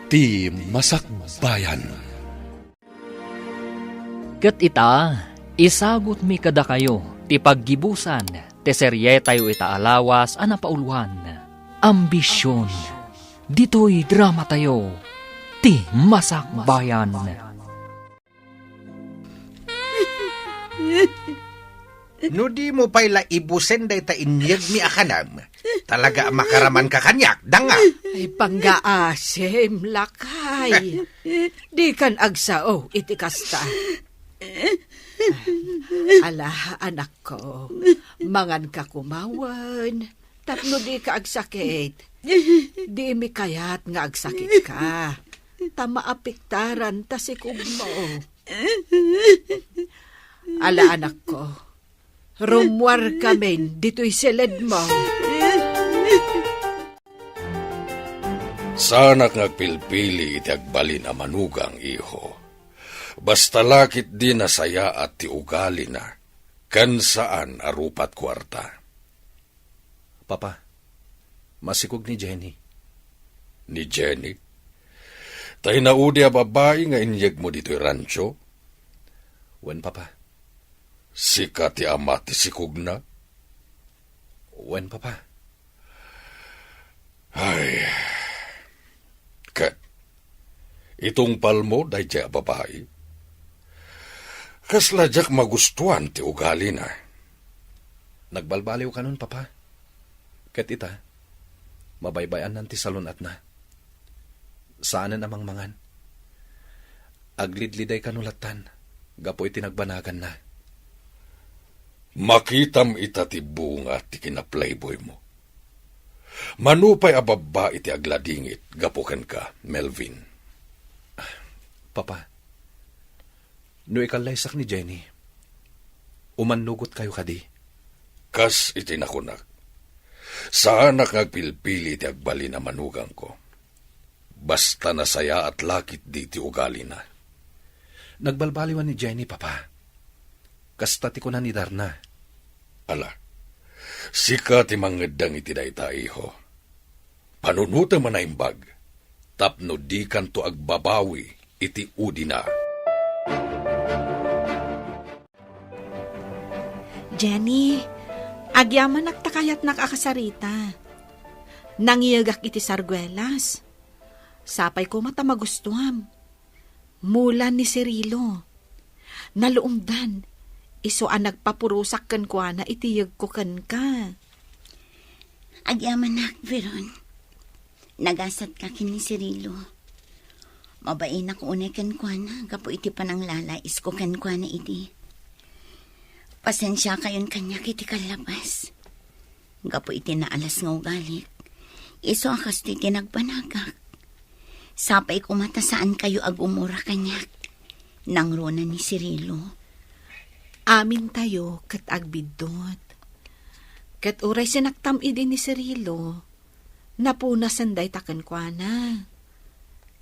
ti Masakbayan. Ket ita, isagot mi kada kayo, ti paggibusan, ti serye tayo ita alawas, anapauluan, ambisyon, dito'y drama tayo, ti Masakbayan. No di mo pa'y ibusen day ta inyag mi akanam. Talaga makaraman ka kanyak, danga. Ay, panggaasim, lakay. Di kan agsao, iti kasta. Ala, anak ko, mangan ka kumawan, tapno di ka agsakit. Di mi kayat nga agsakit ka. Tama apiktaran, tasikog mo. Ala, anak ko, rumwar kami, dito'y silid mo. Sanak ngagpilpili iti agbalin a manugang iho. Basta lakit di nasaya at ti ugali na, kan saan arupat kwarta. Papa, masikog ni Jenny. Ni Jenny? Tayo naudi a babae nga inyag mo dito'y rancho? Wen, Papa. Sika ti ama ti sikog na? Wen, Papa. Ay, kat, itong palmo dahi siya babae. Kasladyak magustuhan ti ugali na. Nagbalbaliw ka nun, Papa. Ket ita, mabaybayan nanti salunat na. Saanan amang mangan? Aglidliday kanulatan, gapoy tinagbanagan na. Makitam ita ti bunga ti kinaplayboy mo. Manupay a babae ti agladingit, gapukan ka, Melvin. Papa, no ikalaysak ni Jenny, umannugot kayo kadi. Kas iti nakunak. Saan nakagpilpili ti agbali na manugang ko. Basta nasaya at lakit di ti ugali na. Nagbalbaliwan ni Jenny, Papa. Kastati ko na ni Darna. Ala, sika ti mangedang iti dayta iho. Panunuta man na imbag, tapno di kanto agbabawi iti udi na. Jenny, agyaman nagtakayat nakakasarita. Nangiyagak iti sargwelas. Sapay ko mata magustuham. Mulan ni Cirilo. Naluumdan, iso ang nagpapurusak kan kwa na itiyag ko kan ka. Agyaman nak, Veron. Nagasat ka kin ni Cirilo. Mabain ako unay kan kwa na, gapo iti panang lalais ko kan kwa na iti. Pasensya kayon kanya kiti kalabas. Gapo iti naalas nga ugalik. Iso akas ti tinagpanagak. Sapay kumata saan kayo agumura kanyak. Nangrona ni Cirilo. Amin tayo kat agbidot. Kat uray sinaktam idin ni Cirilo. Napunasan day takan kwa na.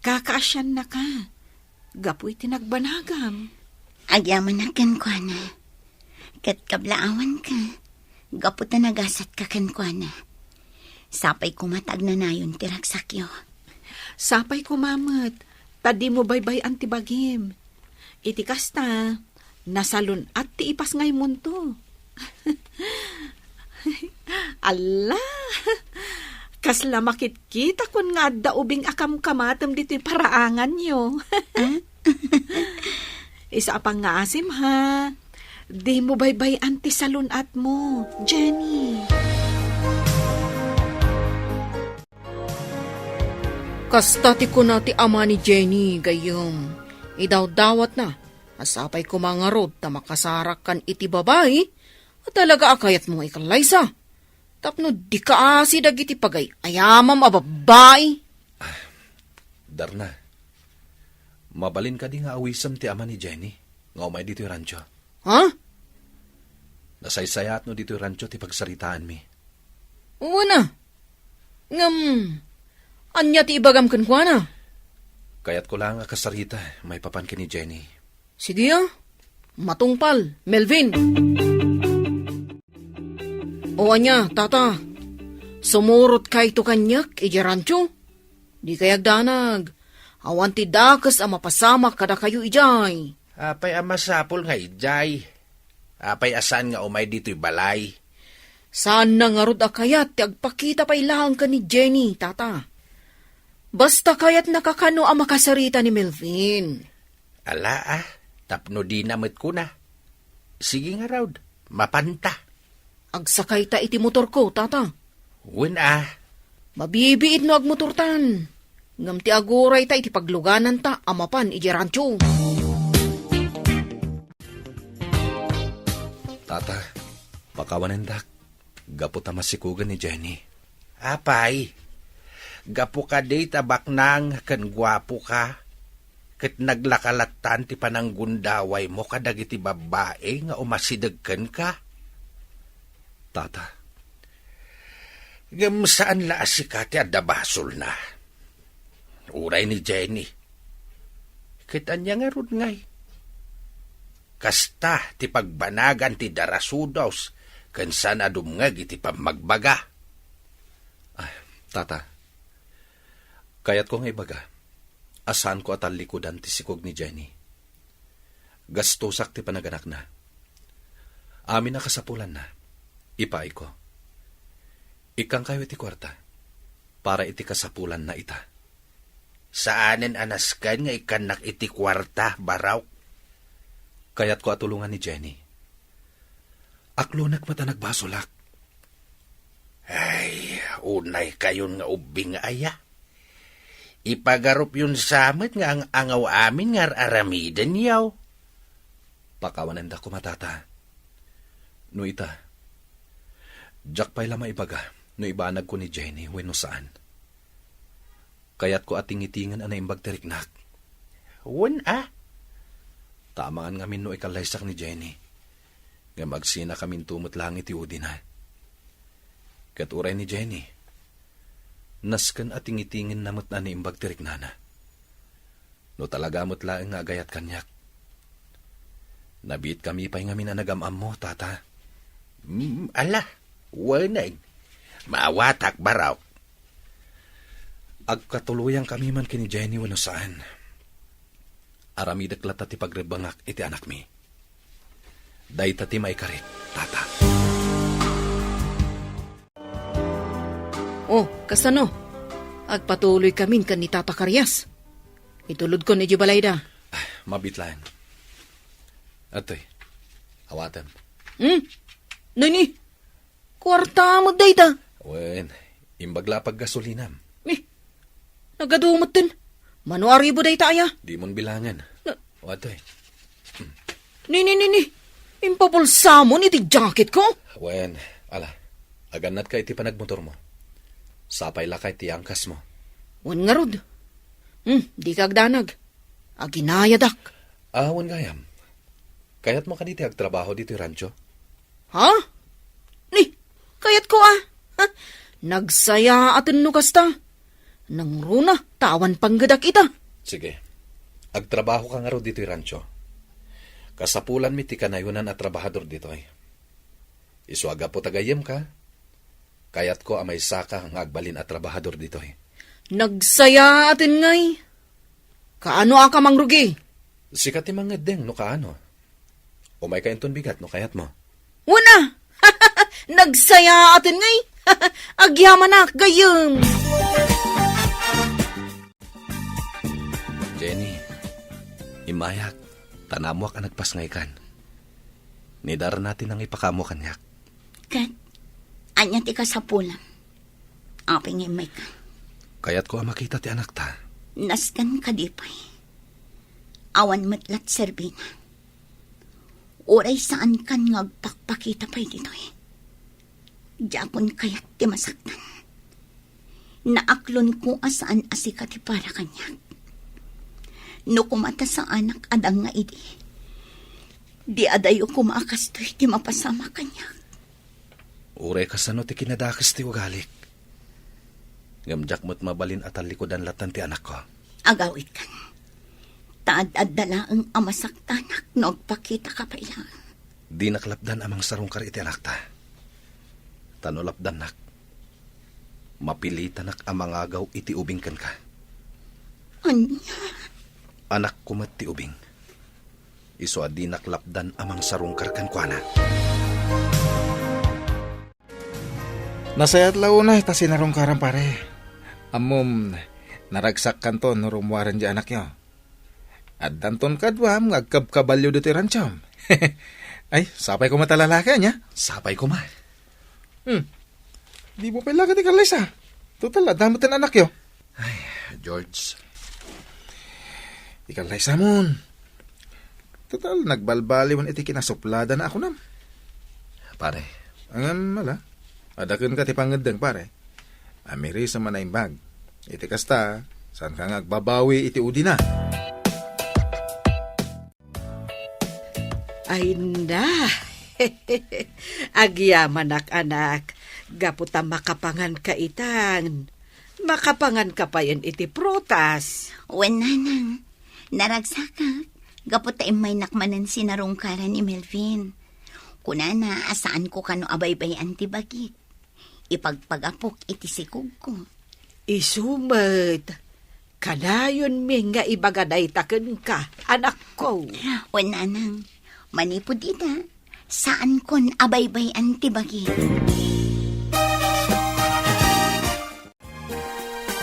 Kakaasyan na ka. Gapoy tinagbanagam. Agyaman na kan kwa na. Kat kablaawan ka. Gapo ta nagasat ka kan kwa na. Sapay kumatag na nayon tiraksakyo. Sapay kumamat. Tadi mo baybay antibagim. Iti kasta, nasalun at ti ipas ngay munto. Ala, kasla makit-kita kun nga da ubing akam kamatam dito'y paraangan nyo. Isa pang nga asim ha. Di mo baybay anti salun at mo, Jenny. Kastati ko na ti ama ni Jenny, gayong. Idaw-dawat na, asapay ko mga rod ta makasarak kan iti babae, at talaga akayat mo ikalaysa. Tapno di ka asi dagiti pagay, ayamam a babae. Darna, mabalin ka di nga awisam ti ama ni Jenny, nga umay dito yung rancho. Ha? Nasaysayat no dito yung rancho ti pagsaritaan mi. Una. Anya ti ibagam kan kwa na? Kaya't ko lang akasarita, may papan ka ni Jenny. Sige matungpal, Melvin. O anya, tata, sumurot kay to kanyak, iji rancho. Di kayag danag, Awan ti dakas ang mapasama kada kayo ijay. Apay amasapol nga ijay. Apay asan nga umay dito'y balay. Saan na nga rod akayat ti agpakita pa ilang ka ni Jenny, tata. Basta kayat nakakano ang makasarita ni Melvin. Ala tapno di namit ko na. Sige nga raw, mapanta. Agsakay ta iti motor ko, tata. Wen Mabibiid no agmotortan. Ngam ti aguray ta iti pagluganan ta amapan iti rancho. Tata, pakawanendak. Gapo ta masikugan ni Jenny. Apay, gapo ka day tabak nang kan gwapo ka. Kat naglakalatan ti pananggundaway mo kadag iti babae nga umasidagkan ka. Tata, Ngam saan la asikati at dabasol na. Uray ni Jenny. Kita niya nga rod ngay. Kasta ti pagbanagan ti darasudaws kan sana dumngag iti pamagbaga. Tata, kayat ko nga ibaga, asan ko atal likodan ti sikog ni Jenny. Gastusak ti panaganak na. Amin na kasapulan na, ipaay ko. Ikang kayo iti kwarta, para iti kasapulan na ita. Saanen anaskan nga ikanak iti kwarta, baraw? Kayat ko atulungan ni Jenny. Aklunak mata nagbasolak. Ay, unay kayon nga ubing aya. Ipagarup yun samit nga ang angaw amin nga aramidan yaw. Pakawananda ko matata. No ita, jak pa'y lama ibaga, no ibanag ko ni Jenny, wenno saan. Kayat ko ating-itingan anay imbag teriknak. Wen Tamaan ngamin no ikalaysak ni Jenny. Nga magsina kamin tumot lang iti udin ha. Kat uray ni Jenny, naskan ating-itingin namot na ni imbag teriknana. No talaga mo't laeng nga agayat kanyak. Nabit kami pa'y ngamin na nagamam mo, tata. Ala, wanag. Maawatak baraw. Agkatuluyan kami man kini Jenny wano saan. Aramidak lata ti pagrebangak iti anak mi. Day tati may karit, tata. Oh, kasano? Agpatuloy kamin kan ni Tata Karyas. Itulod ko ni Jubalayda. Mabitlaan. Atoy, awatan. Nani? Kwarta mo dayta. Wen, imbaglapag gasolinam. Nagadumot din. Manuari bo dayta aya. Di mon bilangan. O atoy. Ni. Impapulsa mo ni ti jacket ko. Wen, ala, aganat ka iti panagmotor mo. Sapay lakay ti angkas mo. Wan nga rod. Di kagdanag. Aginayadak. Wan gayam. Kayat mo kaniti agtrabaho dito yung rancho? Ha? Ni, kayat ko Nagsaya atin no kasta. Nang runa, tawan panggadak ita. Sige. Agtrabaho ka nga ro dito yung rancho. Kasapulan mi ti kanayunan at trabahador dito ay. Isuaga po tagayem ka. Kayat ko amay saka ang agbalin at trabahador dito ay. Nagsaya atin ngay. Kaano ka mangrugi? Sikat ti mga deng no kaano. Umay ka inton bigat no kayat mo. Wana! Nagsaya atin ngay. Agyaman na gayem. Jenny, imayak, tanamuak ang nagpasngay kan. Nidara natin ang ipakamo kanyak. Kat, anya ti kasapulan. Aping imay ka. Kayat ko ang makita ti anak ta. Naskan kadipay. Awan matlat serbina. Oray saan kan ngagpakpakita pa'y dito eh. Diapon kaya't ti masaktan. Naaklon ko asaan asika ti para kanyak. No kumata sa anak adang nga idi. Di adayo kumakastoy ti mapasama kanyak. Uray kasano ti kinadakas ti ugalik. Ngamjak mo't mabalin at alikodan latan ti anak ko. Agawit kan. Taad-adala ang amasaktanak no agpakita ka pa ilang. Di naklapdan amang sarungkar iti anak ta. Tanolapdan nak. Mapilitan nak amang agaw iti ubing kan ka. Anya, Anak ko mat ti ubing. Iso adi naklapdan amang sarungkar kan kuana. Nasayat launa ta sinarungkaran pare. Amom naragsak kanton no rumuaran di anak nyo. At danton kadwam ngagkab-kabalyo dito rancham. Ay, sapay ko matalalaki niya. Sapay ko ma. Di mo pala ka di Kalaysa. Total, adamutin anak yo. George, Di Kalaysa mon. Total, nagbalbaliwan iti kinasuplada na ako nam. pare, Mala. Adakin ka ti pangedeng pare. Amiri sa manayang bag. Iti kasta, saan ka ngagbabawi iti udi na. Ay na, agyaman anak, gaputa makapangan ka itan. Makapangan ka pa yan iti prutas. wen nanang, naragsakak, gaputa imay nakmanan sinarungkaran ni Melvin. Kunana, asaan ko kano abaybay ti bagik. Ipagpagapok iti sikog ko. Isumet, kanayon mi nga ibagaday taken ka, anak ko. Wen nanang, manipod ita, saan kon abaybay ti bagik.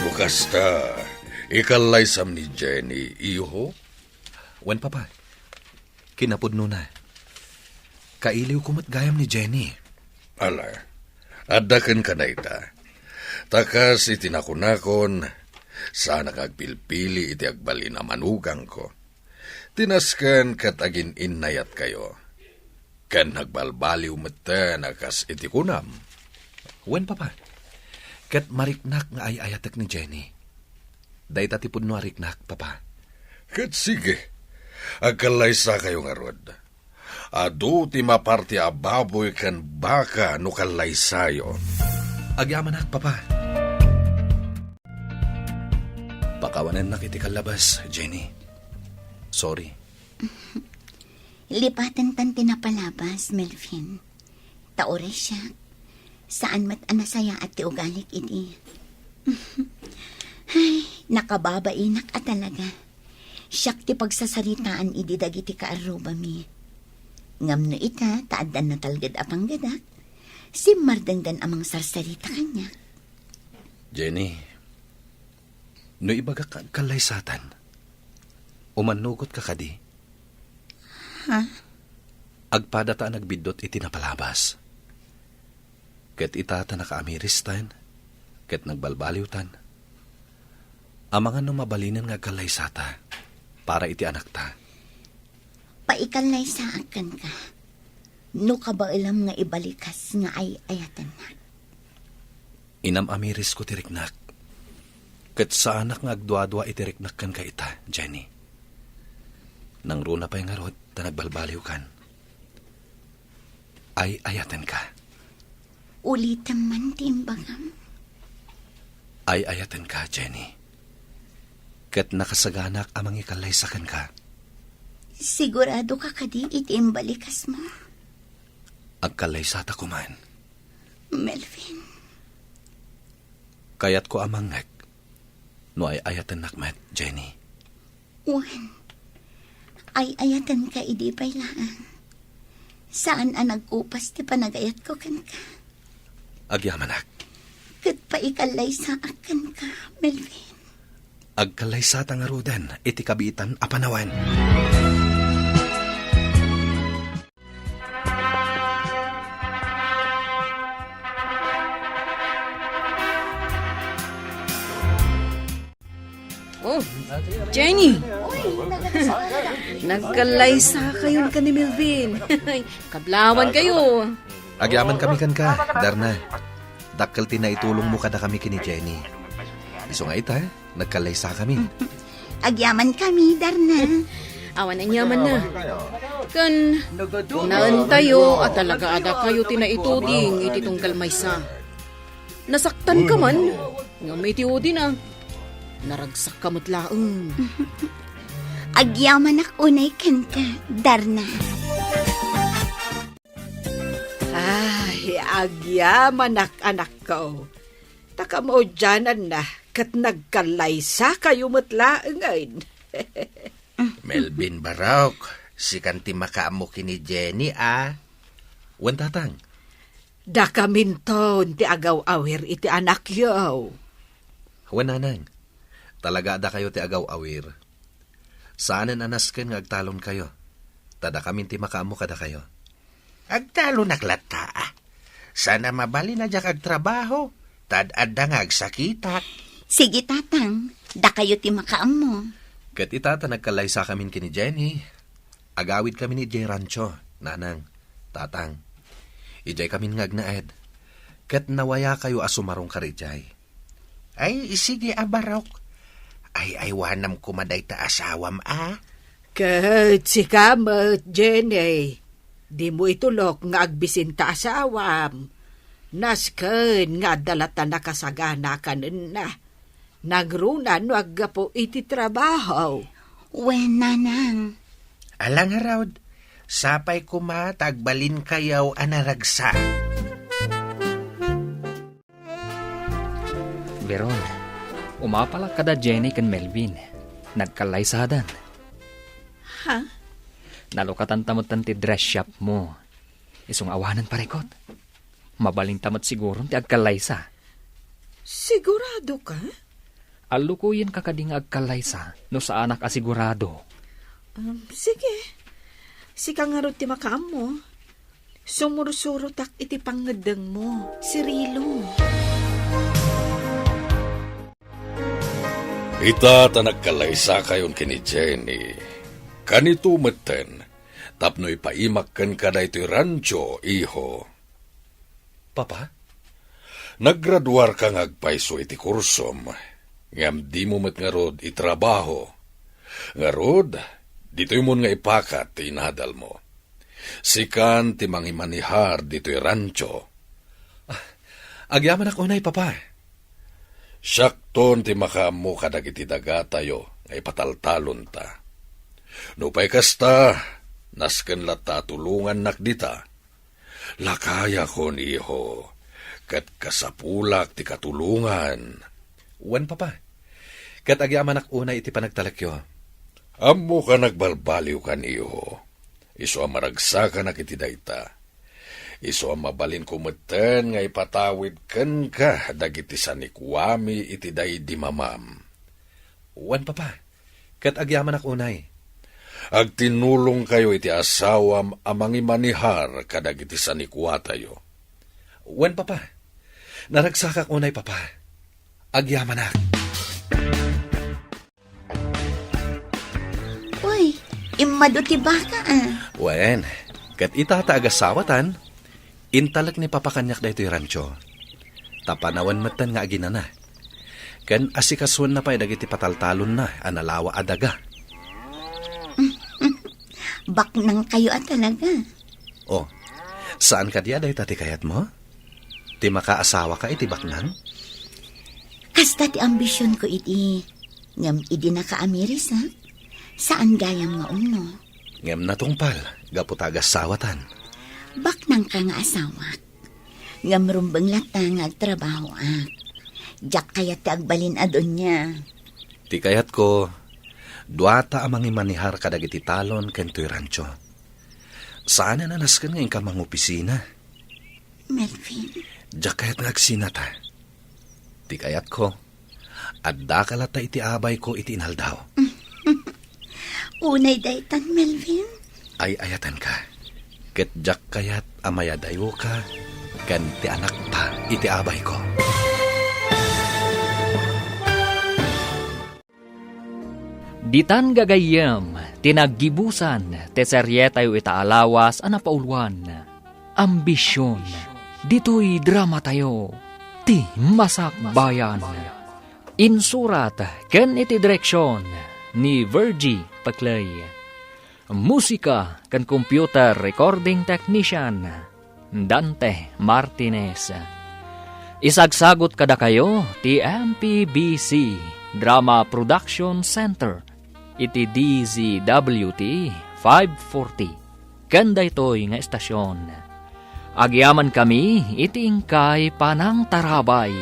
Bukas ta, ikalaysam ni Jenny, iho? wen papa. Kinapudno na. Kailiw kumat gayam ni Jenny. Ala, adakan ka na ita. Takas itinakunakon, sana kagpilpili iti agbali na manugang ko. Tinaskan kat agin innayat kayo. Kan nagbalbaliw mata nakas iti kunam. Wen papa. Ket mariknak nga ay ayatek ni Jenny. Dayta ti pudno ariknak, papa. Kat sige, agkalaysa kayo nga rod. Adu ti maparti ababoy kan baka no kalaysayo. Agyaman papa. Pakawanan na kiti kalabas, Jenny. Sorry. Lipatan tan tinapalabas, Melvin. Taore siya. Saan mat anasaya at ti ugalik iti. Ay, nakababainak at talaga. Siyak ti pagsasaritaan idi dagiti kaaruba mi. Ngam no ita, taaddan na talgad apang gadak. Si mardangdan amang sarsarita kanya. Jenny, no ibaga ka kalaysatan. Umanugot ka kadi. Ha? Agpadata nagbidot iti napalabas. Ket itata nakaamiristan, ket nagbalbaliwtan. Amangan no mabalinan nga kalaysata, para iti anak ta. Paikalay sa akan ka. No ka ba ilam nga ibalikas nga ay ayatan na? Inam amiris ko tiriknak. Ket sa anak nga agdwa-dwa itiriknak kan ka ita, Jenny. Nang runa pa yung arot, ta nagbalbaliw kan. Ay ayatan ka. Ulitan man timbagam. Ay ayatan ka, Jenny. Ket nakasaganak amang ikalaysakan ka. Sigurado ka kadi itimbalikas mo. Agkalaysata ko man. Melvin, Kayat ko amang nek. No ay ayatan nakmat, Jenny. Juan, ay ayatan ka idi pailaan. Saan ang nagkupas ti panagayat ko kan ka? Agyamanak. Kat pa ikalay sa akan ka, Melvin. Agkalaysata nga rudan, iti kabitan apanawan. Oh, Jenny! Nagkalaysa kayo ka ni Melvin. Kablawan kayo. Agyaman kami kan ka, Darna. Dakkel tinaitulong mo kada kami kini Jenny. Iso nga ita, nagkalaysa kami. Agyaman kami, Darna. Awan ang yaman na. Kan, naan tayo at talaga ada kayo tinaituding iti tungkal maysa. Nasaktan ka man, nga may tiudi na. Naragsak ka matlaang. Agyaman ak unay kan ka, Darna. Ay, agyaman anak ko. Taka mo dyanan na, kat nagkalaysa kayo matlaangan. Melvin Barok, si kanti makaamo kini Jenny, Wan tatang, Da kaminton ti agaw-awir iti anak yaw. wan nanang, talaga da kayo ti agaw awir. Saanen anasken nga agtalon kayo? Tada kami ti makaamo kada kayo. Agtalo naglata, Sana mabali na jak agtrabaho, tad adda nga agsakitak. Sige, tatang. Da kayo ti makaamo. Kat itata nagkalaysa kami kini Jenny. Agawid kami ni Jay Rancho, nanang, tatang. Ijay kami ngagnaed. Kat nawaya kayo asumarong karijay. Ay, sige, Barok. Ay, wanam kumaday ta asawam, Kat si kamat, Jenny. Di mo itulok nga agbisin ta asawam. Nasken nga dalata nakasagana kanin na. Nagrunan wag po iti trabaho. Wen, nanang. Alang harawd, sapay kuma tagbalin kayaw anaragsa. Veron, umapala kada Jenny kan Melvin. Nagkalaysadan. Ha? Nalukatan tamot ti dress shop mo. Isong awanan parekot. Mabaling tamot siguro ti agkalaysa. Sigurado ka? Alukuyin ka kading agkalaysa no sa anak asigurado. Sige. Sika nga ro ti makaam mo. Sumurusuro tak iti pangadang mo, Cirilo. Ita ta nagkalaysa kayon kini Jenny. Kanito meten, tapno ipaimakkan ka na ito'y rancho, iho. Papa? Naggraduar ka ngagpaiso iti kursom, ngam di mo met nga rod itrabaho. Nga rod, dito'y mo nga ipakat ti inadal mo. Sikan ti mangimanihar dito'y rancho. Agyaman ako na papa. Syakton ti makaamo kadag iti daga tayo, nga ipataltalon ta. Nupay kasta, nasken lata tulungan nakdita. Lakaya kon iho, kat kasapulak ti katulungan. Wan papa, kat agyaman una iti panagtalakyo. Amo ka nagbalbaliw kan iho. Iso ang maragsakan na kiti dayta. Iso ang mabalin kumeten nga ipatawid ken ka dagiti sanikwami iti day di mamam. Wan papa, kat agyaman unay. Agtinulong kayo iti asawam amang imanihar kadag iti sanikwa tayo. Wan papa, naragsakak unay papa. Agyamanak. Uy, imado ti baka Wen, kat itata agasawatan, intalak ni papakanyak da ito'y rancho. Tapanawan matan nga agina na. Kan asikaswan na pa'y dagiti pataltalon na, analawa adaga. Baknang kayo talaga. Oh, saan ka diya dahi tati kayat mo? Ti makaasawa ka iti baknang? Kasta ti ambisyon ko iti. Ngam idi nakaamiris ha? Saan gayam nga uno? Ngam natungpal, gaputagas sawatan. Baknang ka nga asawa. Ngam rumbang lata nga agtrabaho Jak kayat ti agbalin adon niya. Ti kayat ko, duata amang imanihar kadag iti talon kento'y rancho. Saan na naskan ngayon ka mang opisina? Melvin. Jak kayat nagsinata. Ti kayat ko, adda kalata iti abay ko iti inaldaw. Unay daytan, Melvin. Ay ayatan ka. Ket jak kayat amayadayo ka, kan ti anak pa iti abay ko. Ditan gagayam, tinaggibusan, teserye tayo itaalawas, anapauluan. Ambisyon, dito'y drama tayo, ti masakbayan. Insurat, ken iti direksyon, ni Virgie Paclay. Musika, ken computer recording technician, Dante Martinez. Isagsagot kada kayo, ti MPBC, Drama Production Center, iti DZWT 540. Kanda ito'y nga estasyon. Agyaman kami, iti ingkay panang tarabay.